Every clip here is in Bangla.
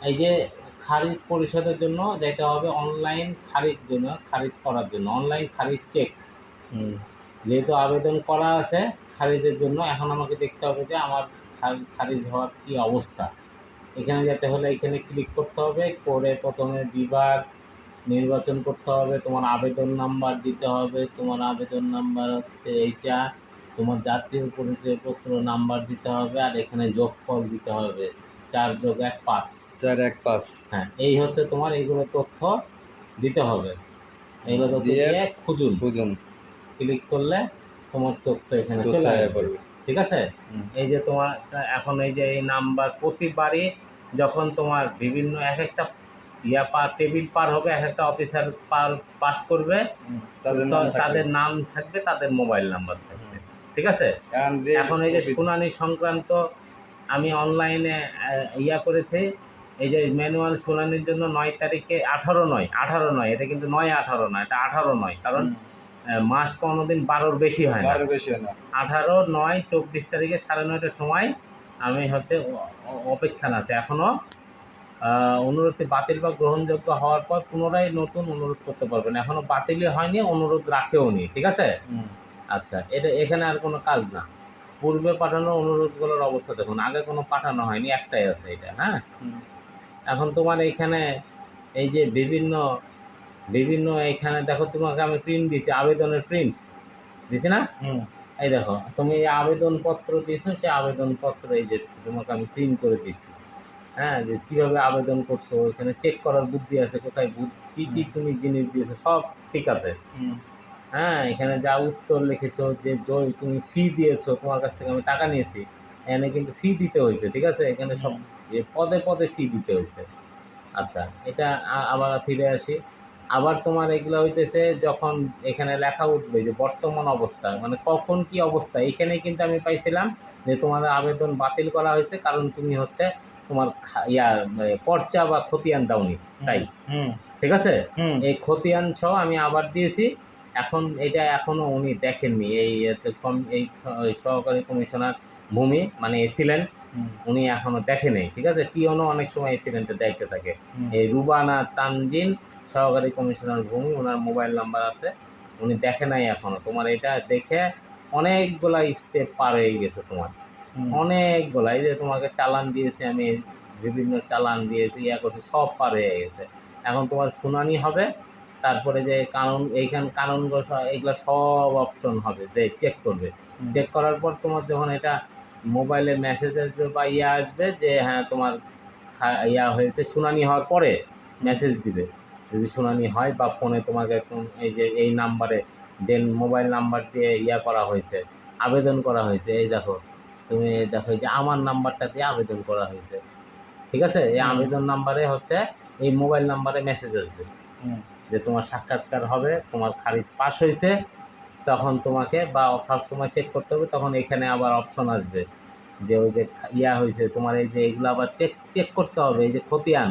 এই যে খারিজ পরিশোধের জন্য যেতে হবে অনলাইন খারিজ করার জন্য অনলাইন খারিজ চেক। যেহেতু আবেদন করা আছে খারিজের জন্য, এখন আমাকে দেখতে হবে যে আমার খারিজ হওয়ার কী অবস্থা। এখানে যেতে হলে এখানে ক্লিক করতে হবে, করে প্রথমে বিভাগ নির্বাচন করতে হবে, তোমার আবেদন নাম্বার দিতে হবে, তোমার আবেদন নাম্বার হচ্ছে এইটা, তোমার জাতীয় পরিচয়পত্র নাম্বার দিতে হবে, আর এখানে যোগফল দিতে হবে 4+1=5। 4-1-5। হ্যাঁ, এই হচ্ছে তোমার এইগুলো তথ্য দিতে হবে। এইগুলো তথ্য দিয়ে খুঁজুন, ক্লিক করলে তোমার তথ্য এখানে চলে আসবে। ঠিক আছে, এই যে তোমার এখন এই যে এই নাম্বার প্রতিবারই যখন তোমার বিভিন্ন এক একটা টেবিল পার হবে, এক একটা অফিসার পাস করবে, তাদের নাম থাকবে, তাদের মোবাইল নাম্বার থাকবে। ঠিক আছে, এখন এই যে শুনানি সংক্রান্ত আমি অনলাইনে করেছি, এই যে ম্যানুয়াল শুনানির জন্য 9 তারিখে 18 নয়, এটা কিন্তু 9-18 নয়, এটা 18 নয়, কারণ মাস 15 দিন 12-র বেশি হয় না। 18-9-24 তারিখে 9:30টার সময় আমি হচ্ছে অপেক্ষান আছে। এখনও অনুরোধটি বাতিল বা গ্রহণযোগ্য হওয়ার পর পুনরায় নতুন অনুরোধ করতে পারবেন। এখনও বাতিলই হয়নি, অনুরোধ রাখেও নি। ঠিক আছে, আচ্ছা, এটা এখানে আর কোনো কাজ না। পূর্বে পাঠানো অনুরোধগুলোর অবস্থা দেখুন, আগে কোনো পাঠানো হয়নি, একটাই আছে এটা। হ্যাঁ, এখন তোমার এইখানে এই যে বিভিন্ন এইখানে দেখো, তোমাকে আমি প্রিন্ট দিছি, আবেদনের প্রিন্ট দিছি না? এই দেখো, তুমি এই আবেদনপত্র দিয়েছো, সেই আবেদনপত্র এই যে তোমাকে আমি প্রিন্ট করে দিছি। হ্যাঁ, যে কীভাবে আবেদন করছো, এখানে চেক করার বুদ্ধি আছে, কোথায় কী কী তুমি জিনিস দিয়েছো সব ঠিক আছে। হ্যাঁ, এখানে যা উত্তর লিখেছো, যে তুমি ফি দিয়েছো, তোমার কাছ থেকে আমি টাকা নিয়েছি, এখানে কিন্তু ফি দিতে হয়েছে। ঠিক আছে, এখানে সব পদে পদে ফি দিতে হয়েছে। আচ্ছা, এটা আবার ফিরে আসি। আবার তোমার এগুলো হইতেছে যখন এখানে লেখা উঠবে যে বর্তমান অবস্থা, মানে কখন কি অবস্থা, এখানেই কিন্তু আমি পাইছিলাম যে তোমার আবেদন বাতিল করা হয়েছে, কারণ তুমি হচ্ছে তোমার পর্চা বা খতিয়ান দাওনি, তাই। ঠিক আছে, এই খতিয়ান সহ আমি আবার দিয়েছি। এখন এটা এখনও উনি দেখেননি, এই এই সহকারী কমিশনার ভূমি মানে এসিলেন্ট, উনি এখনও দেখেনি। ঠিক আছে, টিওনও অনেক সময় এসিলেন্টে দেখতে থাকে। এই রুবানা তানজিন সহকারী কমিশনার ভূমি, ওনার মোবাইল নাম্বার আছে, উনি দেখে নাই এখনও। তোমার এটা দেখে অনেকগুলা স্টেপ পার হয়ে গেছে তোমার, অনেকগুলা। এই যে তোমাকে চালান দিয়েছি আমি, বিভিন্ন চালান দিয়েছি, করছি, সব পার হয়ে গেছে। এখন তোমার শুনানি হবে, তারপরে যে কানুনগো এগুলো সব অপশন হবে, চেক করবে। চেক করার পর তোমার যখন এটা মোবাইলে মেসেজ আসবে বা আসবে যে হ্যাঁ তোমার হয়েছে, শুনানি হওয়ার পরে মেসেজ দিবে যদি শুনানি হয়, বা ফোনে তোমাকে এই যে এই নাম্বারে, যে মোবাইল নাম্বার দিয়ে করা হয়েছে, আবেদন করা হয়েছে, এই দেখো তুমি দেখো যে আমার নাম্বারটা দিয়ে আবেদন করা হয়েছে। ঠিক আছে, এই আবেদন নাম্বারে হচ্ছে এই মোবাইল নাম্বারে মেসেজ আসবে যে তোমার সাক্ষাৎকার হবে, তোমার খারিজ পাস হয়েছে। তখন তোমাকে বা সবসময় চেক করতে হবে, তখন এখানে আবার অপশন আসবে যে ওই যে হয়েছে তোমার, এই যে এগুলো আবার চেক করতে হবে। এই যে খতিয়ান,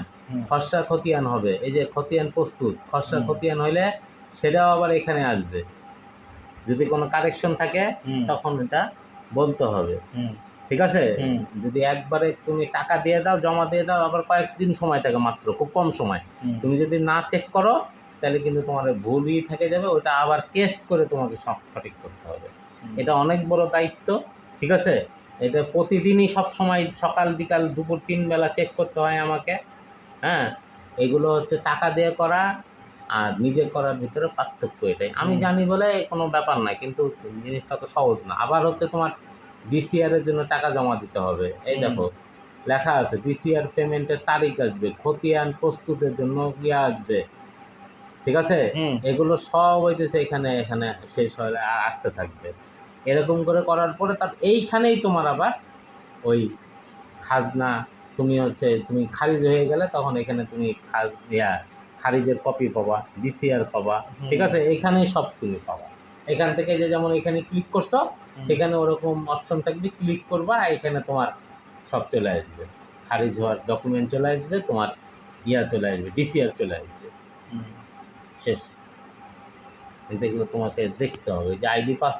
খসড়া খতিয়ান হবে, এই যে খতিয়ান প্রস্তুত, খসড়া খতিয়ান হইলে সেটাও আবার এখানে আসবে। যদি কোনো কারেকশন থাকে তখন এটা বলতে হবে। ঠিক আছে, যদি একবারে তুমি টাকা দিয়ে দাও, জমা দিয়ে দাও, আবার কয়েকদিন সময় থাকে, মাত্র খুব কম সময়। তুমি যদি না চেক করো তাহলে কিন্তু তোমার ভুলই থেকে যাবে, ওটা আবার কেস করে তোমাকে সঠিক করতে হবে। এটা অনেক বড় দায়িত্ব। ঠিক আছে, এটা প্রতিদিনই সব সময় সকাল বিকাল দুপুর 3 বেলা চেক করতে হয় আমাকে। হ্যাঁ, এগুলো হচ্ছে টাকা দিয়ে করা আর নিজে করার ভিতরে পার্থক্য এটাই। আমি জানি বলে কোনো ব্যাপার না, কিন্তু জিনিসটা তো সহজ না। আবার হচ্ছে তোমার ডিসিআরের জন্য টাকা জমা দিতে হবে। এই দেখো লেখা আছে ডিসিআর পেমেন্টের তারিখ আসবে, খতিয়ান প্রস্তুতের জন্য আসবে। ঠিক আছে, এগুলো সব হইতেছে এখানে শেষ হলে আর আসতে থাকবে। এরকম করে করার পরে তার এইখানেই তোমার আবার ওই খাজনা, তুমি খারিজ হয়ে গেলে তখন এখানে তুমি খারিজের কপি পাবা, ডিসিআর পাবা। ঠিক আছে, এখানেই সব তুমি পাবা। এখান থেকে যে যেমন এখানে ক্লিক করছো, সেখানে ওরকম অপশন থাকবে, ক্লিক করবা, এখানে তোমার সব চলে আসবে, খারিজ হওয়ার ডকুমেন্ট চলে আসবে, তোমার চলে আসবে, ডিসিআর চলে আসবে, শেষ। এগুলো তোমাকে দেখতে হবে যে আইডি পাস